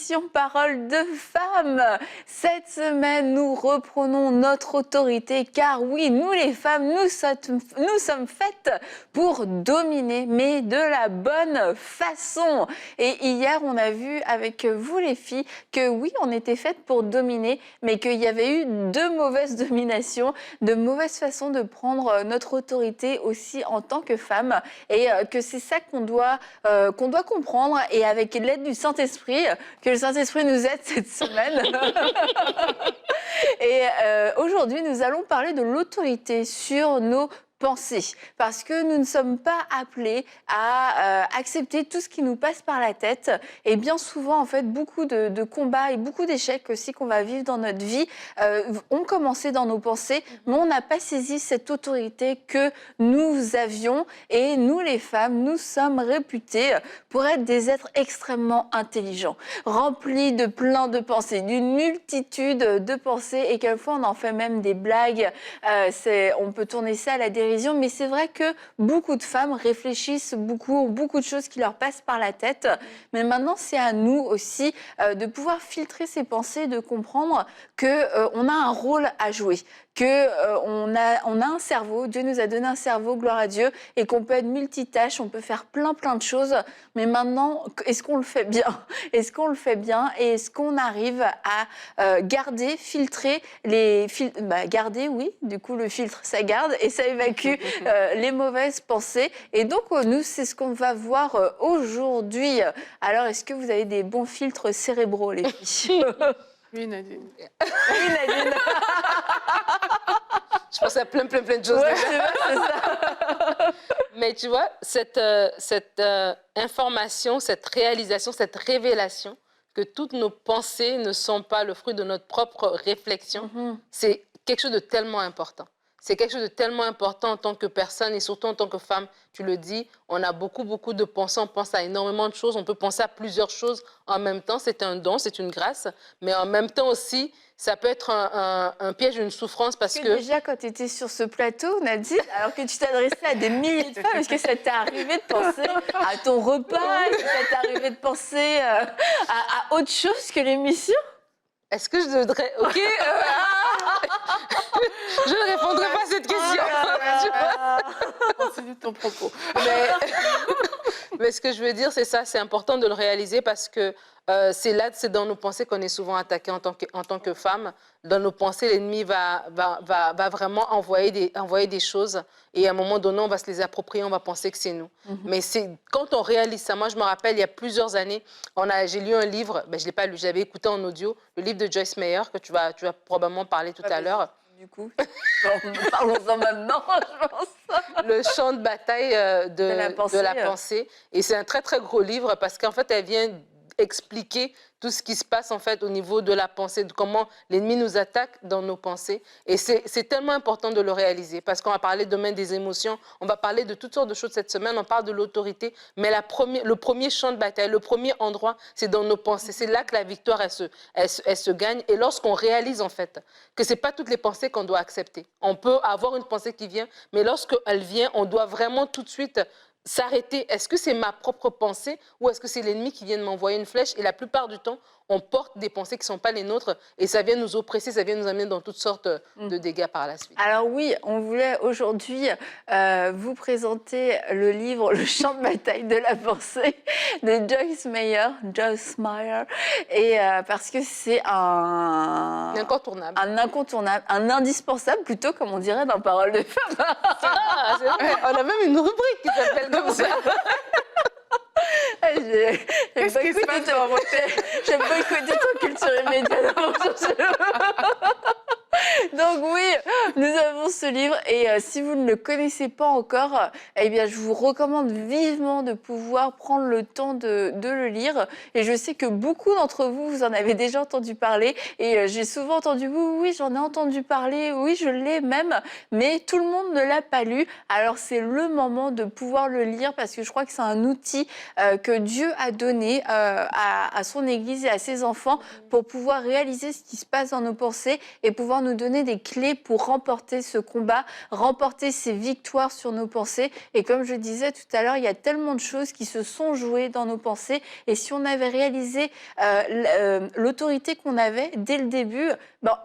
l'émission Parole de femmes. Cette semaine, nous reprenons notre autorité car oui, nous les femmes, nous sommes faites pour dominer, mais de la bonne façon. Et hier, on a vu avec vous les filles que oui, on était faites pour dominer, mais qu'il y avait eu de mauvaises dominations, de mauvaises façons de prendre notre autorité aussi en tant que femme, et que c'est ça qu'on doit comprendre, et avec l'aide du Saint-Esprit, que le Saint-Esprit nous aide cette semaine. Et aujourd'hui, nous allons parler de l'autorité sur nos pensées, parce que nous ne sommes pas appelés à accepter tout ce qui nous passe par la tête. Et bien souvent, en fait, beaucoup de combats et beaucoup d'échecs aussi qu'on va vivre dans notre vie ont commencé dans nos pensées, mais on n'a pas saisi cette autorité que nous avions. Et nous, les femmes, nous sommes réputées pour être des êtres extrêmement intelligents, remplis de plein de pensées, d'une multitude de pensées, et quelquefois on en fait même des blagues. On peut tourner ça à la dérision, mais c'est vrai que beaucoup de femmes réfléchissent beaucoup, ont beaucoup de choses qui leur passent par la tête. Mais maintenant, c'est à nous aussi de pouvoir filtrer ces pensées, de comprendre qu'on a un rôle à jouer, qu'on a un cerveau, Dieu nous a donné un cerveau, gloire à Dieu, et qu'on peut être multitâche, on peut faire plein de choses. Mais maintenant, est-ce qu'on le fait bien? Est-ce qu'on le fait bien? Et est-ce qu'on arrive à garder, filtrer garder, oui, du coup le filtre, ça garde et ça évacue les mauvaises pensées. Et donc, nous, c'est ce qu'on va voir aujourd'hui. Alors, est-ce que vous avez des bons filtres cérébraux, les filles? Oui, Nadine. Oui, Nadine. Je pense à plein de choses. Ouais, c'est ça. Mais tu vois, cette information, cette réalisation, cette révélation, que toutes nos pensées ne sont pas le fruit de notre propre réflexion, c'est quelque chose de tellement important. C'est quelque chose de tellement important en tant que personne et surtout en tant que femme. Tu le dis, on a beaucoup de pensées, on pense à énormément de choses, on peut penser à plusieurs choses en même temps. C'est un don, c'est une grâce, mais en même temps aussi, ça peut être un piège, une souffrance parce que... Déjà, quand tu étais sur ce plateau, Nadine, alors que tu t'adressais à des milliers de femmes, est-ce que ça t'est arrivé de penser à ton repas? Est-ce que ça t'est arrivé de penser à autre chose que l'émission? Est-ce que je devrais... Ok. Je ne répondrai pas à cette question. Continue ton propos. Mais ce que je veux dire, c'est ça. C'est important de le réaliser parce que c'est dans nos pensées qu'on est souvent attaqué en tant que femme. Dans nos pensées, l'ennemi va vraiment envoyer des choses. Et à un moment donné, on va se les approprier, on va penser que c'est nous. Mais quand on réalise ça, moi je me rappelle, il y a plusieurs années, j'ai lu un livre, je ne l'ai pas lu, j'avais écouté en audio, le livre de Joyce Meyer, que tu vas probablement parler tout à l'heure. Du coup, parlons-en maintenant, je pense. Le champ de bataille de la pensée. Et c'est un très gros livre parce qu'en fait, elle vient expliquer tout ce qui se passe en fait au niveau de la pensée, de comment l'ennemi nous attaque dans nos pensées. Et c'est tellement important de le réaliser parce qu'on va parler demain des émotions, on va parler de toutes sortes de choses cette semaine, on parle de l'autorité, mais le premier champ de bataille, le premier endroit, c'est dans nos pensées. C'est là que la victoire, elle se gagne. Et lorsqu'on réalise en fait que c'est pas toutes les pensées qu'on doit accepter. On peut avoir une pensée qui vient, mais lorsqu'elle vient, on doit vraiment tout de suite s'arrêter. Est-ce que c'est ma propre pensée ou est-ce que c'est l'ennemi qui vient de m'envoyer une flèche? Et la plupart du temps, on porte des pensées qui ne sont pas les nôtres et ça vient nous oppresser, ça vient nous amener dans toutes sortes de dégâts par la suite. Alors oui, on voulait aujourd'hui vous présenter le livre « Le champ de bataille de la pensée » de Joyce Meyer, et parce que c'est un incontournable, un indispensable plutôt, comme on dirait dans Parole de femme. C'est vrai. On a même une rubrique qui s'appelle comme ça. J'aime pas écouter ton culture immédiate. Donc oui, nous avons ce livre et si vous ne le connaissez pas encore, eh bien je vous recommande vivement de pouvoir prendre le temps de le lire. Et je sais que beaucoup d'entre vous, vous en avez déjà entendu parler et j'ai souvent entendu oui, j'en ai entendu parler, oui, je l'ai même, mais tout le monde ne l'a pas lu. Alors c'est le moment de pouvoir le lire parce que je crois que c'est un outil que Dieu a donné à son Église et à ses enfants pour pouvoir réaliser ce qui se passe dans nos pensées et pouvoir nous donner donner des clés pour remporter ce combat, remporter ces victoires sur nos pensées. Et comme je disais tout à l'heure, il y a tellement de choses qui se sont jouées dans nos pensées. Et si on avait réalisé l'autorité qu'on avait dès le début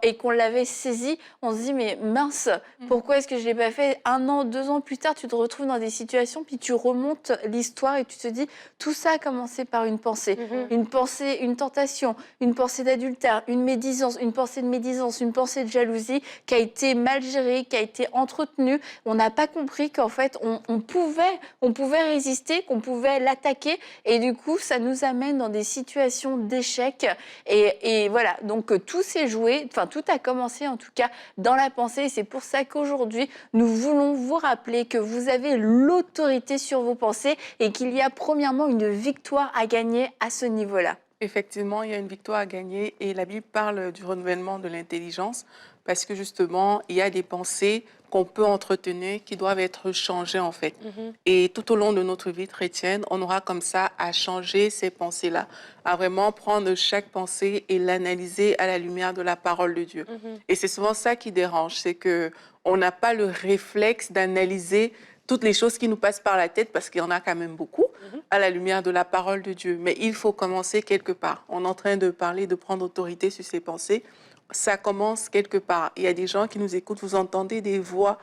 et qu'on l'avait saisie, on se dit mais mince, pourquoi est-ce que je ne l'ai pas fait 1 an, 2 ans plus tard? Tu te retrouves dans des situations, puis tu remontes l'histoire et tu te dis tout ça a commencé par une pensée. Une pensée, une tentation, une pensée d'adultère, une médisance, une pensée de médisance, une pensée de jalousie qui a été mal gérée, qui a été entretenue. On n'a pas compris qu'en fait, on pouvait résister, qu'on pouvait l'attaquer. Et du coup, ça nous amène dans des situations d'échec. Et voilà, donc tout s'est joué, enfin tout a commencé en tout cas dans la pensée. Et c'est pour ça qu'aujourd'hui, nous voulons vous rappeler que vous avez l'autorité sur vos pensées et qu'il y a premièrement une victoire à gagner à ce niveau-là. Effectivement, il y a une victoire à gagner et la Bible parle du renouvellement de l'intelligence parce que justement, il y a des pensées qu'on peut entretenir qui doivent être changées en fait. Et tout au long de notre vie chrétienne, on aura comme ça à changer ces pensées-là, à vraiment prendre chaque pensée et l'analyser à la lumière de la parole de Dieu. Et c'est souvent ça qui dérange, c'est qu'on n'a pas le réflexe d'analyser toutes les choses qui nous passent par la tête, parce qu'il y en a quand même beaucoup, à la lumière de la parole de Dieu. Mais il faut commencer quelque part. On est en train de parler de prendre autorité sur ses pensées. Ça commence quelque part. Il y a des gens qui nous écoutent, vous entendez des voix.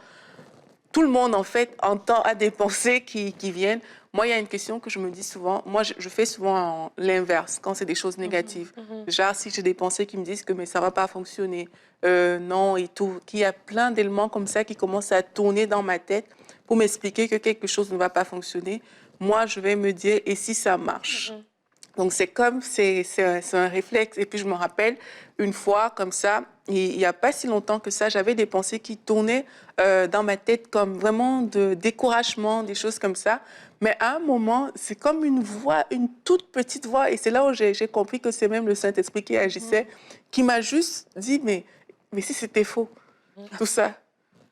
Tout le monde, en fait, a des pensées qui viennent. Moi, il y a une question que je me dis souvent. Moi, je fais souvent l'inverse quand c'est des choses négatives. Genre, si j'ai des pensées qui me disent que mais ça ne va pas fonctionner, non et tout, qu'il y a plein d'éléments comme ça qui commencent à tourner dans ma tête pour m'expliquer que quelque chose ne va pas fonctionner, moi, je vais me dire, et si ça marche? Donc, c'est un réflexe. Et puis, je me rappelle, une fois, comme ça, il n'y a pas si longtemps que ça, j'avais des pensées qui tournaient dans ma tête comme vraiment de découragement, des choses comme ça. Mais à un moment, c'est comme une voix, une toute petite voix. Et c'est là où j'ai compris que c'est même le Saint-Esprit qui agissait, qui m'a juste dit, mais si c'était faux, tout ça.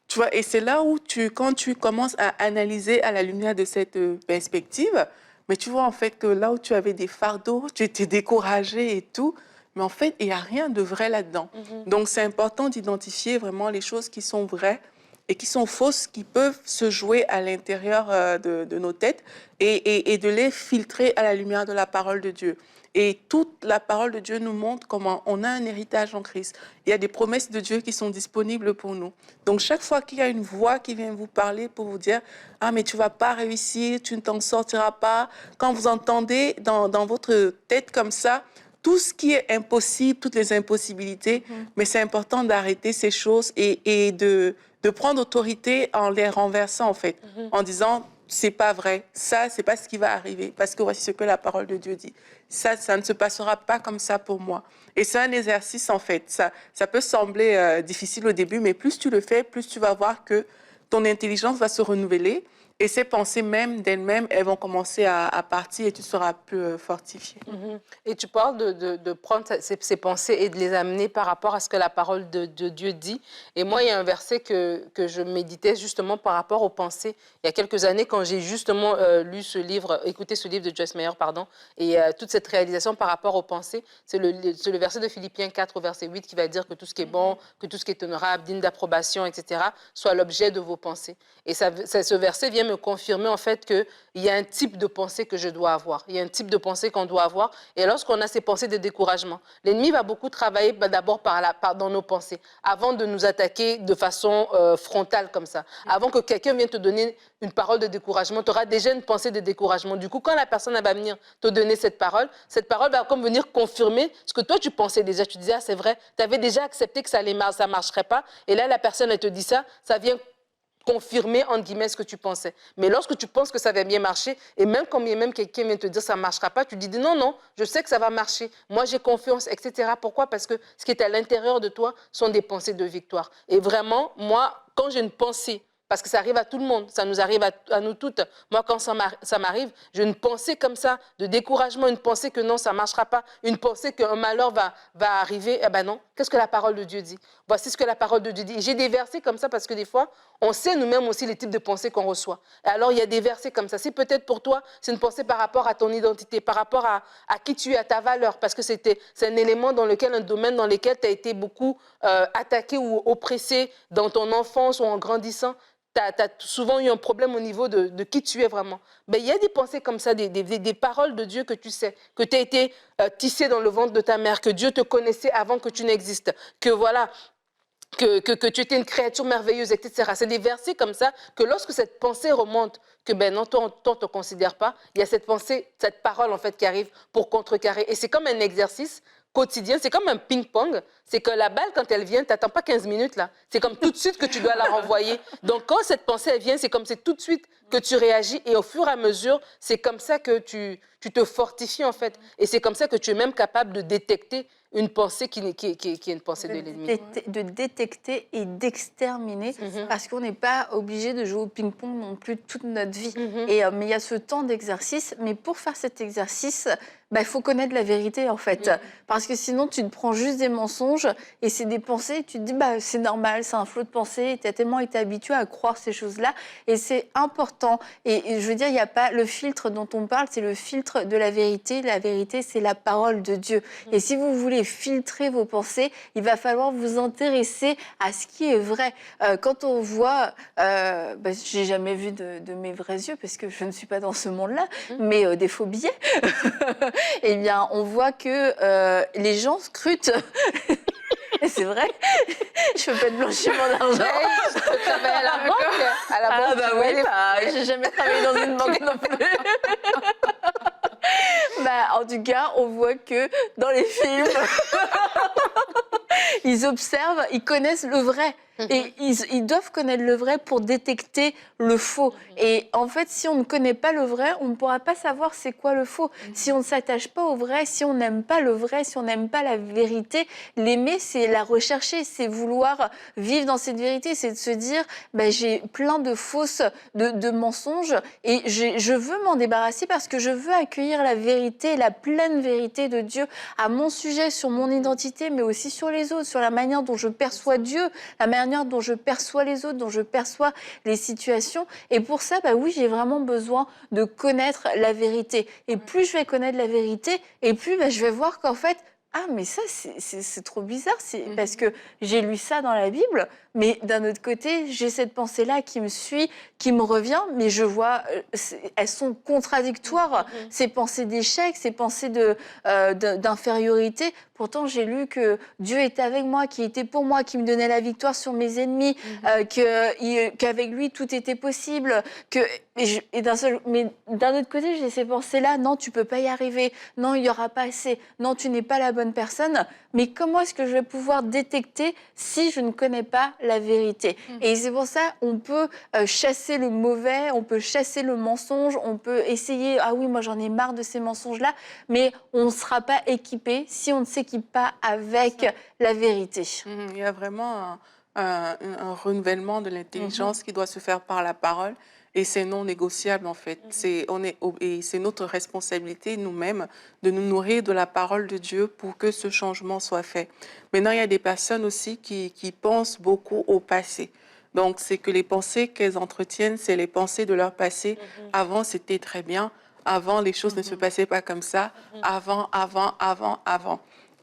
Tu vois, et c'est là où quand tu commences à analyser à la lumière de cette perspective, mais tu vois en fait que là où tu avais des fardeaux, tu étais découragé et tout, mais en fait, il n'y a rien de vrai là-dedans. Donc, c'est important d'identifier vraiment les choses qui sont vraies et qui sont fausses, qui peuvent se jouer à l'intérieur de nos têtes et de les filtrer à la lumière de la parole de Dieu. Et toute la parole de Dieu nous montre comment on a un héritage en Christ. Il y a des promesses de Dieu qui sont disponibles pour nous. Donc, chaque fois qu'il y a une voix qui vient vous parler pour vous dire « Ah, mais tu ne vas pas réussir, tu ne t'en sortiras pas », quand vous entendez dans votre tête comme ça, tout ce qui est impossible, toutes les impossibilités, mais c'est important d'arrêter ces choses et de prendre autorité en les renversant, en fait, en disant « c'est pas vrai, ça, c'est pas ce qui va arriver, parce que voici ce que la parole de Dieu dit. Ça ne se passera pas comme ça pour moi. » Et c'est un exercice, en fait. Ça peut sembler difficile au début, mais plus tu le fais, plus tu vas voir que ton intelligence va se renouveler. Et ces pensées même d'elles-mêmes, elles vont commencer à partir et tu seras plus fortifié. Et tu parles de prendre ces pensées et de les amener par rapport à ce que la parole de Dieu dit. Et moi, il y a un verset que je méditais justement par rapport aux pensées. Il y a quelques années, quand j'ai justement écouté ce livre de Joyce Meyer, et toute cette réalisation par rapport aux pensées, c'est le verset de Philippiens 4 au verset 8 qui va dire que tout ce qui est bon, que tout ce qui est honorable, digne d'approbation, etc., soit l'objet de vos pensées. Et ce verset vient me confirmer en fait qu'il y a un type de pensée que je dois avoir. Il y a un type de pensée qu'on doit avoir. Et lorsqu'on a ces pensées de découragement, l'ennemi va beaucoup travailler d'abord dans nos pensées, avant de nous attaquer de façon frontale comme ça. Avant que quelqu'un vienne te donner une parole de découragement, tu auras déjà une pensée de découragement. Du coup, quand la personne va venir te donner cette parole va comme venir confirmer ce que toi tu pensais déjà. Tu disais, ah, c'est vrai, tu avais déjà accepté que ça ne marcherait pas. Et là, la personne, elle te dit ça vient confirmer, entre guillemets, ce que tu pensais. Mais lorsque tu penses que ça va bien marcher, et même quand même quelqu'un vient te dire que ça ne marchera pas, tu dis non, je sais que ça va marcher, moi j'ai confiance, etc. Pourquoi? Parce que ce qui est à l'intérieur de toi sont des pensées de victoire. Et vraiment, moi, quand j'ai une pensée Parce que ça arrive à tout le monde, ça nous arrive à nous toutes. Moi, quand ça m'arrive, j'ai une pensée comme ça, de découragement, une pensée que non, ça ne marchera pas, une pensée qu'un malheur va arriver. Eh ben non, qu'est-ce que la parole de Dieu dit? Voici ce que la parole de Dieu dit. J'ai des versets comme ça parce que des fois, on sait nous-mêmes aussi les types de pensées qu'on reçoit. Et alors, il y a des versets comme ça. Si peut-être pour toi, c'est une pensée par rapport à ton identité, par rapport à qui tu es, à ta valeur, parce que c'est un élément dans lequel, un domaine dans lequel tu as été beaucoup attaqué ou oppressé dans ton enfance ou en grandissant. Tu as souvent eu un problème au niveau de qui tu es vraiment. Ben, il y a des pensées comme ça, des paroles de Dieu que tu sais, que tu as été tissé dans le ventre de ta mère, que Dieu te connaissait avant que tu n'existes, que voilà, que tu étais une créature merveilleuse, etc. C'est des versets comme ça que lorsque cette pensée remonte, que ben non, toi, on ne te considère pas, il y a cette pensée, cette parole en fait qui arrive pour contrecarrer. Et c'est comme un exercice quotidien, c'est comme un ping-pong. C'est que la balle, quand elle vient, tu n'attends pas 15 minutes là. C'est comme tout de suite que tu dois la renvoyer. Donc quand cette pensée elle vient, c'est comme c'est tout de suite que tu réagis et au fur et à mesure, c'est comme ça que tu te fortifies en fait. Et c'est comme ça que tu es même capable de détecter une pensée qui est une pensée de l'ennemi. De détecter et d'exterminer, parce qu'on n'est pas obligé de jouer au ping-pong non plus toute notre vie. Mais il y a ce temps d'exercice. Mais pour faire cet exercice, il faut connaître la vérité en fait. Parce que sinon, tu te prends juste des mensonges et c'est des pensées. Tu te dis, c'est normal, c'est un flot de pensées. Tu as tellement été habitué à croire ces choses-là. Et c'est important. Et je veux dire, il n'y a pas le filtre dont on parle, c'est le filtre de la vérité. La vérité, c'est la parole de Dieu. Et si vous voulez filtrer vos pensées, il va falloir vous intéresser à ce qui est vrai. Quand on voit, j'ai jamais vu de mes vrais yeux parce que je ne suis pas dans ce monde-là, mais des faux billets, eh bien, on voit que les gens scrutent. Et c'est vrai, je fais pas de blanchiment d'argent. Je peux travailler à la banque. À la banque, oui, j'ai jamais travaillé dans une banque non plus. En tout cas, on voit que dans les films, ils observent, ils connaissent le vrai. Et ils doivent connaître le vrai pour détecter le faux. Et en fait, si on ne connaît pas le vrai, on ne pourra pas savoir c'est quoi le faux. Si on ne s'attache pas au vrai, si on n'aime pas le vrai, si on n'aime pas la vérité, l'aimer, c'est la rechercher, c'est vouloir vivre dans cette vérité, c'est de se dire, j'ai plein de fausses, de mensonges, et je veux m'en débarrasser parce que je veux accueillir la vérité, la pleine vérité de Dieu à mon sujet, sur mon identité, mais aussi sur les autres, sur la manière dont je perçois Dieu, la manière dont je perçois les autres, dont je perçois les situations. Et pour ça, oui, j'ai vraiment besoin de connaître la vérité. Et plus je vais connaître la vérité, et plus je vais voir qu'en fait, mais ça, c'est trop bizarre. Parce que j'ai lu ça dans la Bible, mais d'un autre côté, j'ai cette pensée-là qui me suit, qui me revient, mais je vois, elles sont contradictoires. Ces pensées d'échec, ces pensées d'infériorité. Pourtant, j'ai lu que Dieu était avec moi, qui était pour moi, qui me donnait la victoire sur mes ennemis, qu'avec lui, tout était possible. Mais d'un autre côté, j'ai ces pensées-là, non, tu ne peux pas y arriver. Non, il n'y aura pas assez. Non, tu n'es pas la bonne personne. Mais comment est-ce que je vais pouvoir détecter si je ne connais pas la vérité? Et c'est pour ça qu'on peut chasser le mauvais, on peut chasser le mensonge, on peut essayer, oui, moi j'en ai marre de ces mensonges-là, mais on ne sera pas équipé si on ne s'équipe pas avec la vérité. Il y a vraiment un renouvellement de l'intelligence qui doit se faire par la parole. Et c'est non négociable, en fait. Et c'est notre responsabilité, nous-mêmes, de nous nourrir de la parole de Dieu pour que ce changement soit fait. Maintenant, il y a des personnes aussi qui pensent beaucoup au passé. Donc, c'est que les pensées qu'elles entretiennent, c'est les pensées de leur passé. Avant, c'était très bien. Avant, les choses ne se passaient pas comme ça. Avant.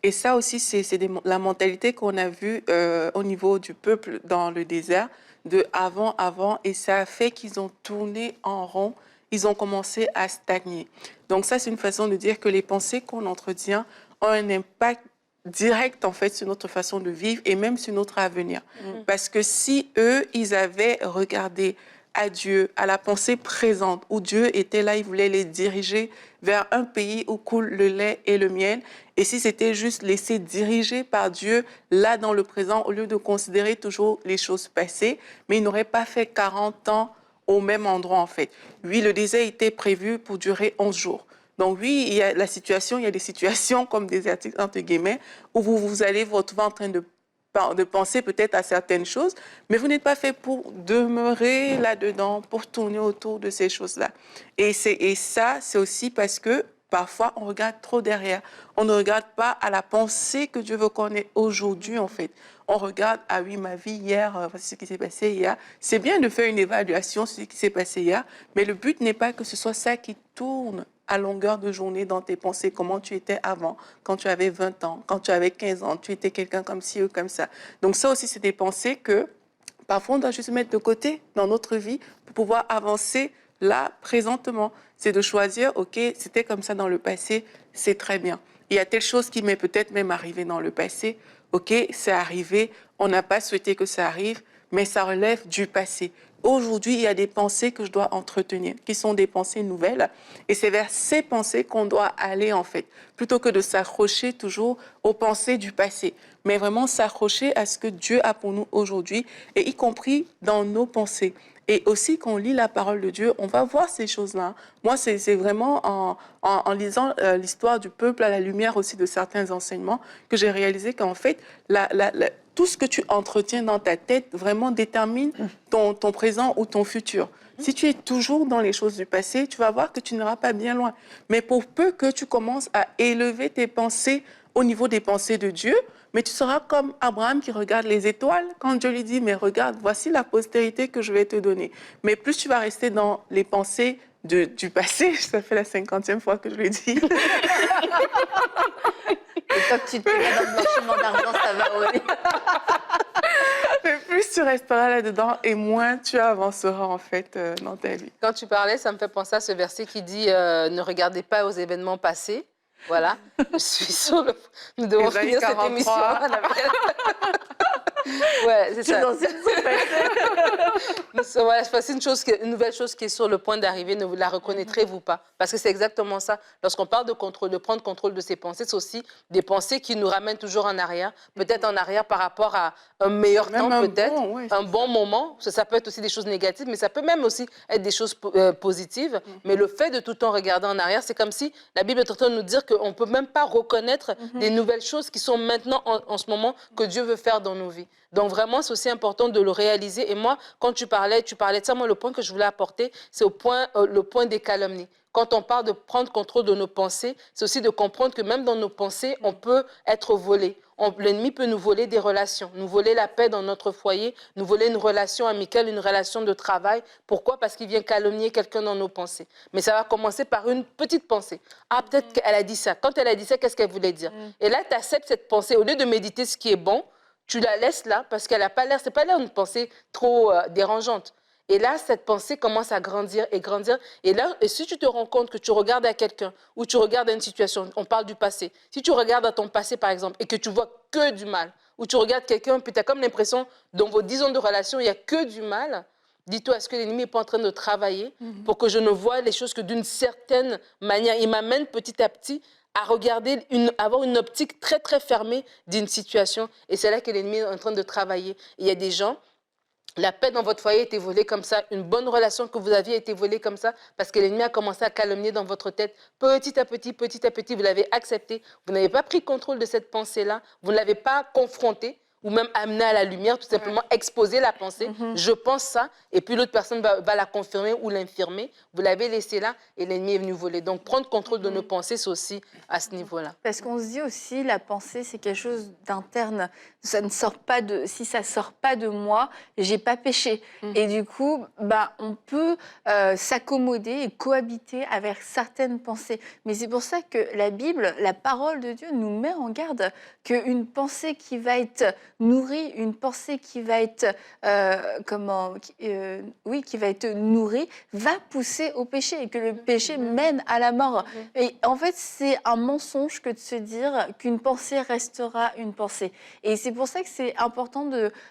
Et ça aussi, c'est la mentalité qu'on a vue au niveau du peuple dans le désert, de avant, et ça a fait qu'ils ont tourné en rond, ils ont commencé à stagner. Donc ça, c'est une façon de dire que les pensées qu'on entretient ont un impact direct, en fait, sur notre façon de vivre et même sur notre avenir. Parce que si eux, ils avaient regardé à Dieu, à la pensée présente, où Dieu était là, il voulait les diriger vers un pays où coule le lait et le miel. Et si c'était juste laissé diriger par Dieu, là, dans le présent, au lieu de considérer toujours les choses passées, mais ils n'auraient pas fait 40 ans au même endroit, en fait. Oui, le désert était prévu pour durer 11 jours. Donc oui, il y a des situations comme désertiques, entre guillemets, où vous allez vous retrouver en train de de penser peut-être à certaines choses, mais vous n'êtes pas fait pour demeurer là-dedans, pour tourner autour de ces choses-là. Et ça, c'est aussi parce que parfois, on regarde trop derrière. On ne regarde pas à la pensée que Dieu veut qu'on ait aujourd'hui, en fait. On regarde, ah oui, ma vie hier, voici ce qui s'est passé hier. C'est bien de faire une évaluation sur ce qui s'est passé hier, mais le but n'est pas que ce soit ça qui tourne à longueur de journée dans tes pensées, comment tu étais avant, quand tu avais 20 ans, quand tu avais 15 ans, tu étais quelqu'un comme ci ou comme ça. Donc ça aussi, c'est des pensées que parfois on doit juste mettre de côté dans notre vie pour pouvoir avancer là, présentement. C'est de choisir, OK, c'était comme ça dans le passé, c'est très bien. Il y a telle chose qui m'est peut-être même arrivée dans le passé, OK, c'est arrivé, on n'a pas souhaité que ça arrive, mais ça relève du passé. Aujourd'hui, il y a des pensées que je dois entretenir, qui sont des pensées nouvelles. Et c'est vers ces pensées qu'on doit aller, en fait, plutôt que de s'accrocher toujours aux pensées du passé. Mais vraiment s'accrocher à ce que Dieu a pour nous aujourd'hui, et y compris dans nos pensées. Et aussi, quand on lit la parole de Dieu, on va voir ces choses-là. Moi, c'est vraiment en lisant l'histoire du peuple à la lumière aussi de certains enseignements que j'ai réalisé qu'en fait, tout ce que tu entretiens dans ta tête vraiment détermine ton présent ou ton futur. Si tu es toujours dans les choses du passé, tu vas voir que tu n'iras pas bien loin. Mais pour peu que tu commences à élever tes pensées au niveau des pensées de Dieu, mais tu seras comme Abraham qui regarde les étoiles quand Dieu lui dit « Mais regarde, voici la postérité que je vais te donner. » Mais plus tu vas rester dans les pensées du passé, ça fait la 50e fois que je le dis. Et quand tu te mets dans le blanchiment d'argent, ça va rouler. Mais plus tu resteras là-dedans et moins tu avanceras en fait dans ta vie. Quand tu parlais, ça me fait penser à ce verset qui dit ne regardez pas aux événements passés. Voilà, je suis sur le... Nous devons finir cette émission. Ouais, c'est ça. Voilà, c'est une nouvelle chose qui est sur le point d'arriver. Ne vous la reconnaîtrez-vous pas? Parce que c'est exactement ça. Lorsqu'on parle de contrôle, de prendre contrôle de ses pensées, c'est aussi des pensées qui nous ramènent toujours en arrière. Peut-être en arrière par rapport à un meilleur temps, peut-être, un bon moment. Ça peut être aussi des choses négatives, mais ça peut même aussi être des choses positives. Mais le fait de tout le temps regarder en arrière, c'est comme si la Bible est en train de nous dire qu'on ne peut même pas reconnaître des nouvelles choses qui sont maintenant, en ce moment, que Dieu veut faire dans nos vies. Donc vraiment, c'est aussi important de le réaliser. Et moi, quand tu parlais de ça, moi, le point que je voulais apporter, c'est le point des calomnies. Quand on parle de prendre contrôle de nos pensées, c'est aussi de comprendre que même dans nos pensées, on peut être volé. L'ennemi peut nous voler des relations, nous voler la paix dans notre foyer, nous voler une relation amicale, une relation de travail. Pourquoi? Parce qu'il vient calomnier quelqu'un dans nos pensées. Mais ça va commencer par une petite pensée. Ah, peut-être qu'elle a dit ça. Quand elle a dit ça, qu'est-ce qu'elle voulait dire? Et là, tu acceptes cette pensée. Au lieu de méditer ce qui est bon, tu la laisses là parce qu'elle n'a pas l'air, c'est pas l'air d'une pensée trop dérangeante. Et là, cette pensée commence à grandir et grandir. Et là, si tu te rends compte que tu regardes à quelqu'un ou tu regardes à une situation, on parle du passé. Si tu regardes à ton passé, par exemple, et que tu vois que du mal, ou tu regardes quelqu'un, puis tu as comme l'impression, dans vos 10 ans de relation, il n'y a que du mal, dis-toi, est-ce que l'ennemi n'est pas en train de travailler pour que je ne voie les choses que d'une certaine manière? Il m'amène petit à petit à regarder, avoir une optique très, très fermée d'une situation. Et c'est là que l'ennemi est en train de travailler. Et il y a des gens, la paix dans votre foyer a été volée comme ça, une bonne relation que vous aviez a été volée comme ça, parce que l'ennemi a commencé à calomnier dans votre tête. Petit à petit, vous l'avez accepté. Vous n'avez pas pris contrôle de cette pensée-là. Vous ne l'avez pas confrontée ou même amenée à la lumière, tout simplement exposer la pensée. Je pense ça, et puis l'autre personne va la confirmer ou l'infirmer. Vous l'avez laissé là, et l'ennemi est venu voler. Donc, prendre contrôle de nos pensées, c'est aussi à ce niveau-là. Parce qu'on se dit aussi, la pensée, c'est quelque chose d'interne. Ça ne sort pas si ça ne sort pas de moi, j'ai pas péché. Et du coup, on peut s'accommoder et cohabiter avec certaines pensées. Mais c'est pour ça que la Bible, la parole de Dieu, nous met en garde qu'une pensée qui va être nourrie, une pensée qui va être qui va être nourrie, va pousser au péché et que le péché mène à la mort. Et en fait, c'est un mensonge que de se dire qu'une pensée restera une pensée. Et c'est pour ça que c'est important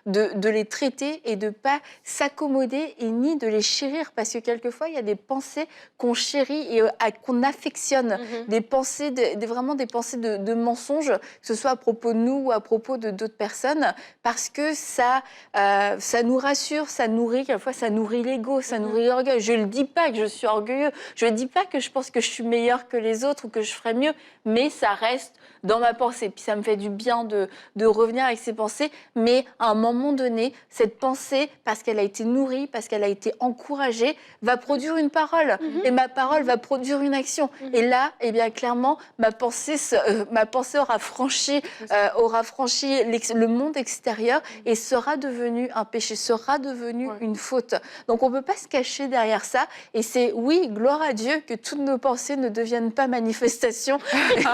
de les traiter et de ne pas s'accommoder et ni de les chérir. Parce que quelquefois, il y a des pensées qu'on chérit et qu'on affectionne. Des pensées, vraiment des pensées de mensonges, que ce soit à propos de nous ou à propos de d'autres personnes. bonne parce que ça nous rassure, ça nourrit, quelquefois ça nourrit l'ego, ça nourrit l'orgueil. Je ne dis pas que je suis orgueilleux, je ne dis pas que je pense que je suis meilleure que les autres ou que je ferais mieux, mais ça reste dans ma pensée. Puis ça me fait du bien de revenir avec ces pensées, mais à un moment donné, cette pensée, parce qu'elle a été nourrie, parce qu'elle a été encouragée, va produire une parole. Et ma parole va produire une action. Et là, eh bien, clairement, ma pensée aura franchi le monde extérieur et sera devenue un péché, sera devenue une faute. Donc on ne peut pas se cacher derrière ça. Et c'est, oui, gloire à Dieu que toutes nos pensées ne deviennent pas manifestations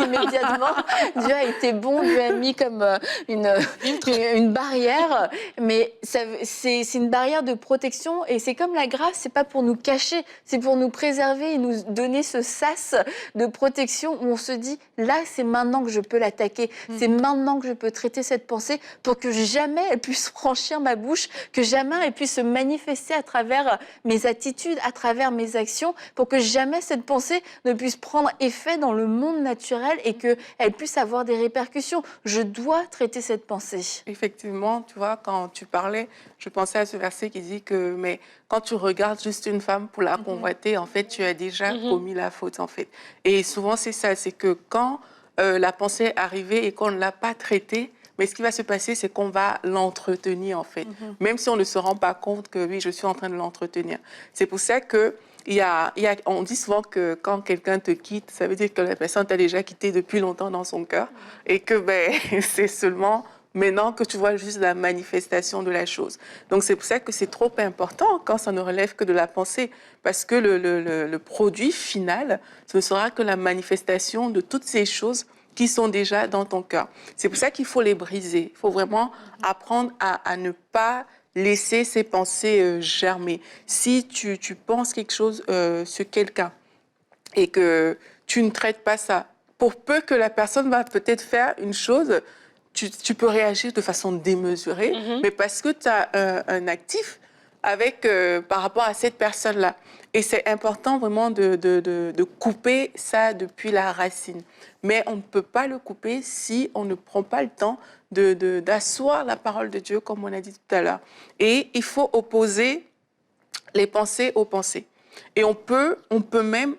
immédiatement. Dieu a été bon, Dieu a mis comme une barrière, mais c'est une barrière de protection et c'est comme la grâce, c'est pas pour nous cacher, c'est pour nous préserver et nous donner ce sas de protection où on se dit, là, c'est maintenant que je peux l'attaquer, c'est maintenant que je peux traiter cette pensée pour que jamais elle puisse franchir ma bouche, que jamais elle puisse se manifester à travers mes attitudes, à travers mes actions, pour que jamais cette pensée ne puisse prendre effet dans le monde naturel et qu'elle puisse avoir des répercussions. Je dois traiter cette pensée. Effectivement, tu vois, quand tu parlais, je pensais à ce verset qui dit que mais quand tu regardes juste une femme pour la convoiter, en fait, tu as déjà commis la faute, en fait. Et souvent, c'est ça, c'est que quand la pensée est arrivée et qu'on ne l'a pas traitée, mais ce qui va se passer, c'est qu'on va l'entretenir, en fait. Même si on ne se rend pas compte que, oui, je suis en train de l'entretenir. C'est pour ça que on dit souvent que quand quelqu'un te quitte, ça veut dire que la personne t'a déjà quitté depuis longtemps dans son cœur et que c'est seulement maintenant que tu vois juste la manifestation de la chose. Donc c'est pour ça que c'est trop important quand ça ne relève que de la pensée, parce que le produit final, ce ne sera que la manifestation de toutes ces choses qui sont déjà dans ton cœur. C'est pour ça qu'il faut les briser. Il faut vraiment apprendre à ne pas laisser ces pensées germer. Si tu penses quelque chose sur quelqu'un et que tu ne traites pas ça, pour peu que la personne va peut-être faire une chose, tu peux réagir de façon démesurée, mais parce que tu as un actif par rapport à cette personne-là. Et c'est important vraiment de couper ça depuis la racine. Mais on ne peut pas le couper si on ne prend pas le temps d'asseoir la parole de Dieu, comme on a dit tout à l'heure. Et il faut opposer les pensées aux pensées. Et on peut même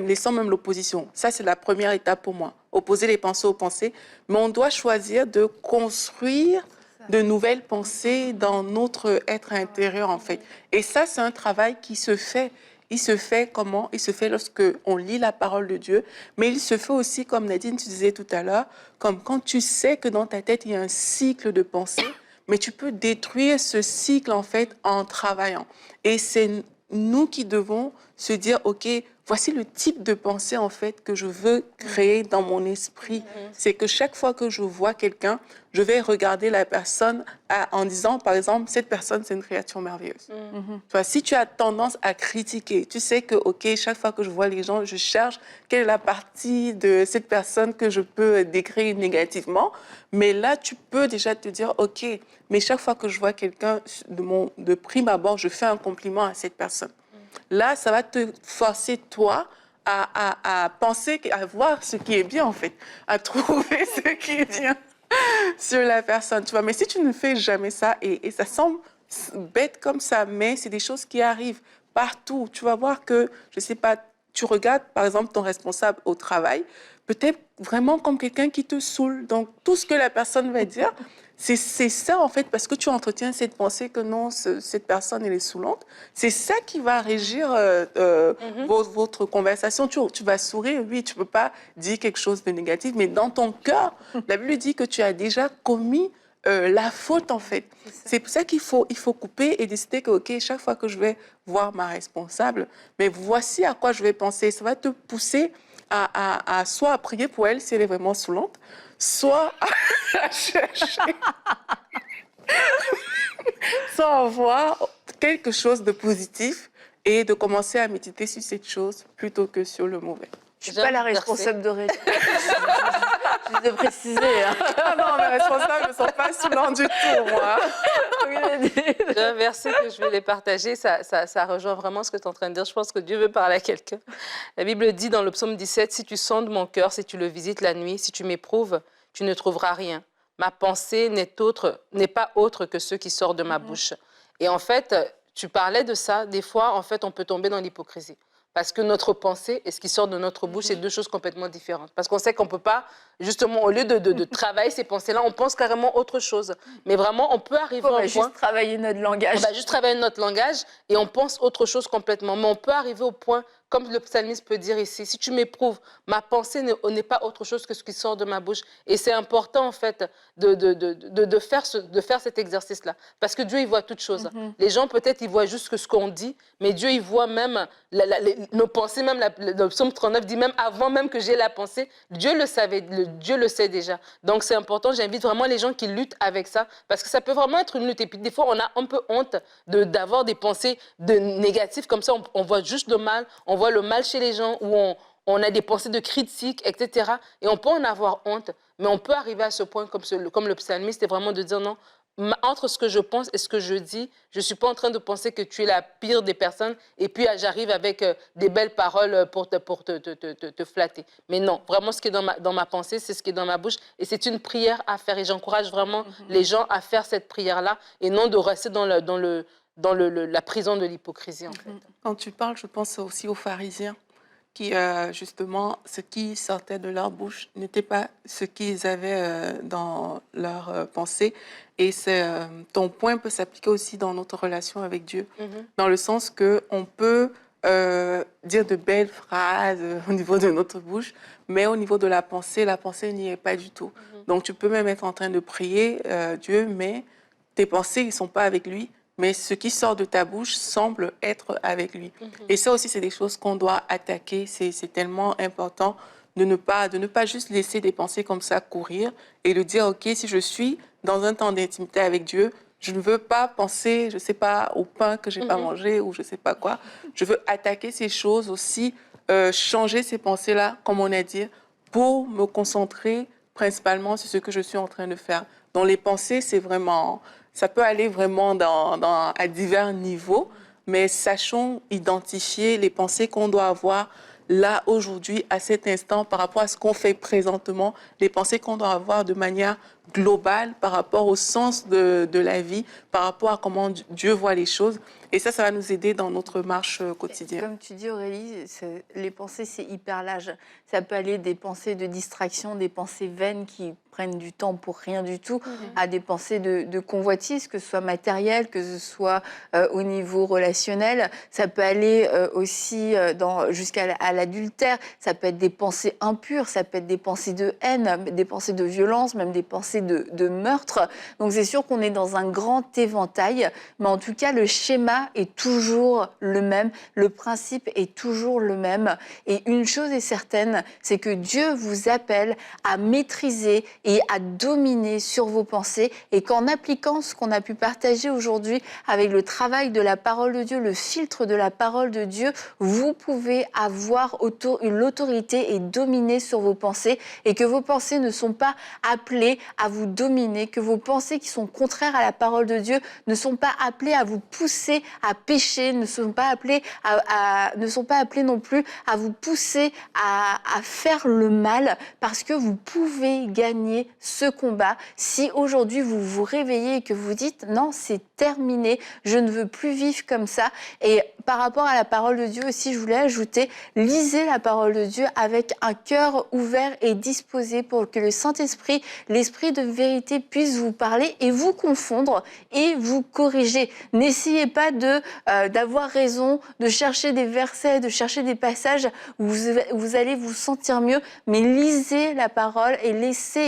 laissant même l'opposition. Ça, c'est la première étape pour moi. Opposer les pensées aux pensées. Mais on doit choisir de construire de nouvelles pensées dans notre être intérieur, en fait. Et ça, c'est un travail qui se fait. Il se fait comment? Il se fait lorsque on lit la parole de Dieu, mais il se fait aussi, comme Nadine, tu disais tout à l'heure, comme quand tu sais que dans ta tête, il y a un cycle de pensée, mais tu peux détruire ce cycle, en fait, en travaillant. Et c'est nous qui devons se dire, OK, voici le type de pensée, en fait, que je veux créer dans mon esprit. C'est que chaque fois que je vois quelqu'un, je vais regarder la personne en disant, par exemple, cette personne, c'est une créature merveilleuse. Toi, si tu as tendance à critiquer, tu sais que, OK, chaque fois que je vois les gens, je cherche quelle est la partie de cette personne que je peux décrire négativement. Mais là, tu peux déjà te dire, OK, mais chaque fois que je vois quelqu'un, de prime abord, je fais un compliment à cette personne. Là, ça va te forcer, toi, à penser, à voir ce qui est bien, en fait, à trouver ce qui est bien sur la personne, tu vois. Mais si tu ne fais jamais ça, et ça semble bête comme ça, mais c'est des choses qui arrivent partout. Tu vas voir que, je ne sais pas, tu regardes, par exemple, ton responsable au travail, peut-être vraiment comme quelqu'un qui te saoule. Donc, tout ce que la personne va dire, c'est ça, en fait, parce que tu entretiens cette pensée que non, cette personne, elle est saoulante. C'est ça qui va régir votre conversation. Tu vas sourire, oui, tu ne peux pas dire quelque chose de négatif, mais dans ton cœur, la Bible dit que tu as déjà commis la faute, en fait. C'est pour ça qu'il faut couper et décider que, OK, chaque fois que je vais voir ma responsable, mais voici à quoi je vais penser. Ça va te pousser à soit à prier pour elle si elle est vraiment saoulante, soit à chercher, soit à voir quelque chose de positif et de commencer à méditer sur cette chose plutôt que sur le mauvais. Je ne suis pas la responsable de Rémi. Je de préciser. Hein. Ah non, mes responsables ne sont pas saoulants du tout, moi. J'ai un verset que je voulais partager, ça rejoint vraiment ce que tu es en train de dire. Je pense que Dieu veut parler à quelqu'un. La Bible dit dans le psaume 17, « Si tu sondes mon cœur, si tu le visites la nuit, si tu m'éprouves, tu ne trouveras rien. ma pensée n'est pas autre que ce qui sort de ma bouche. Et en fait, tu parlais de ça, des fois, en fait, on peut tomber dans l'hypocrisie. Parce que notre pensée et ce qui sort de notre bouche, c'est deux choses complètement différentes. Parce qu'on sait qu'on ne peut pas, justement, au lieu de travailler ces pensées-là, on pense carrément autre chose. Mais vraiment, on peut arriver On à va un point... juste travailler notre langage. On va juste travailler notre langage et on pense autre chose complètement. Mais on peut arriver au point, comme le psalmiste peut dire ici, si tu m'éprouves, ma pensée n'est pas autre chose que ce qui sort de ma bouche. Et c'est important, en fait, de faire cet exercice-là. Parce que Dieu, il voit toutes choses. Les gens, peut-être, ils voient juste ce qu'on dit, mais Dieu, il voit même nos pensées. Même le psaume 39 dit même avant même que j'ai la pensée, Dieu le savait, Dieu le sait déjà. Donc, c'est important. J'invite vraiment les gens qui luttent avec ça, parce que ça peut vraiment être une lutte. Et puis, des fois, on a un peu honte d'avoir des pensées négatives. Comme ça, on voit juste le mal, on voit le mal chez les gens, où on a des pensées de critique, etc. Et on peut en avoir honte, mais on peut arriver à ce point, comme le psalmiste, c'est vraiment de dire non, entre ce que je pense et ce que je dis, je ne suis pas en train de penser que tu es la pire des personnes et puis j'arrive avec des belles paroles pour te flatter. Mais non, vraiment ce qui est dans ma pensée, c'est ce qui est dans ma bouche et c'est une prière à faire. Et j'encourage vraiment les gens à faire cette prière-là et non de rester dans la prison de l'hypocrisie, en fait. Quand tu parles, je pense aussi aux pharisiens qui, justement, ce qui sortait de leur bouche n'était pas ce qu'ils avaient dans leur pensée. Et ton point peut s'appliquer aussi dans notre relation avec Dieu, dans le sens qu'on peut dire de belles phrases au niveau de notre bouche, mais au niveau de la pensée n'y est pas du tout. Donc, tu peux même être en train de prier Dieu, mais tes pensées ne sont pas avec lui. Mais ce qui sort de ta bouche semble être avec lui. Et ça aussi, c'est des choses qu'on doit attaquer. C'est tellement important de ne pas juste laisser des pensées comme ça courir et de dire, OK, si je suis dans un temps d'intimité avec Dieu, je ne veux pas penser, je ne sais pas, au pain que je n'ai pas mangé ou je ne sais pas quoi. Je veux attaquer ces choses aussi, changer ces pensées-là, comme on a dit, pour me concentrer principalement sur ce que je suis en train de faire. Donc les pensées, c'est vraiment... Ça peut aller vraiment à divers niveaux, mais sachons identifier les pensées qu'on doit avoir là, aujourd'hui, à cet instant, par rapport à ce qu'on fait présentement, les pensées qu'on doit avoir de manière globale par rapport au sens de la vie, par rapport à comment Dieu voit les choses. Et ça va nous aider dans notre marche quotidienne. Comme tu dis, Aurélie, les pensées, c'est hyper large. Ça peut aller des pensées de distraction, des pensées vaines qui prennent du temps pour rien du tout, à des pensées de convoitise, que ce soit matériel, que ce soit au niveau relationnel. Ça peut aller aussi jusqu'à l'adultère. Ça peut être des pensées impures, ça peut être des pensées de haine, des pensées de violence, même des pensées de meurtre. Donc c'est sûr qu'on est dans un grand éventail, mais en tout cas, le schéma est toujours le même, le principe est toujours le même. Et une chose est certaine, c'est que Dieu vous appelle à maîtriser et à dominer sur vos pensées, et qu'en appliquant ce qu'on a pu partager aujourd'hui avec le travail de la parole de Dieu, le filtre de la parole de Dieu, vous pouvez avoir l'autorité et dominer sur vos pensées, et que vos pensées ne sont pas appelées à vous dominer, que vos pensées qui sont contraires à la parole de Dieu ne sont pas appelées à vous pousser à pécher, ne sont pas appelées non plus à vous pousser à faire le mal, parce que vous pouvez gagner ce combat si aujourd'hui vous vous réveillez et que vous dites non, c'est terminé, je ne veux plus vivre comme ça. Et par rapport à la parole de Dieu aussi, je voulais ajouter, lisez la parole de Dieu avec un cœur ouvert et disposé pour que le Saint-Esprit, l'Esprit de vérité puisse vous parler et vous confondre et vous corriger. N'essayez pas d'avoir raison, de chercher des versets, de chercher des passages où vous allez vous sentir mieux, mais lisez la parole et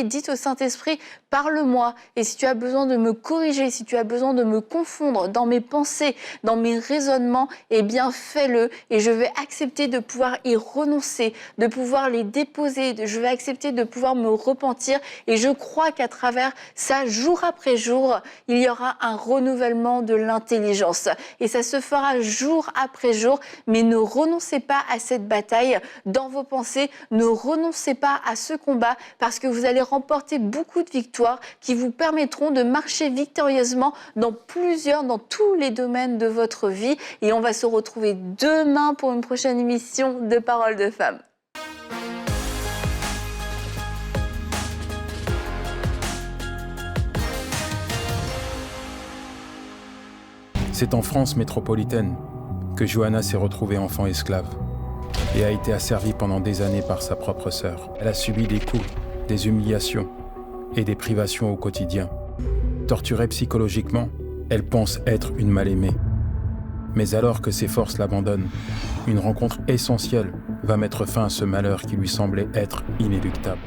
dites au Saint-Esprit, parle-moi. Et si tu as besoin de me corriger, si tu as besoin de me confondre dans mes pensées, dans mes raisonnements, eh bien fais-le. Et je vais accepter de pouvoir y renoncer, de pouvoir les déposer. Je vais accepter de pouvoir me repentir. Et je crois qu'à travers ça, jour après jour, il y aura un renouvellement de l'intelligence. Et ça se fera jour après jour. Mais ne renoncez pas à cette bataille dans vos pensées. Ne renoncez pas à ce combat, parce que vous allez remporter beaucoup de victoires qui vous permettront de marcher victorieusement dans tous les domaines de votre vie. Et on va se retrouver demain pour une prochaine émission de Paroles de Femmes. C'est en France métropolitaine que Johanna s'est retrouvée enfant esclave et a été asservie pendant des années par sa propre sœur. Elle a subi des coups, des humiliations et des privations au quotidien. Torturée psychologiquement, elle pense être une mal-aimée. Mais alors que ses forces l'abandonnent, une rencontre essentielle va mettre fin à ce malheur qui lui semblait être inéluctable.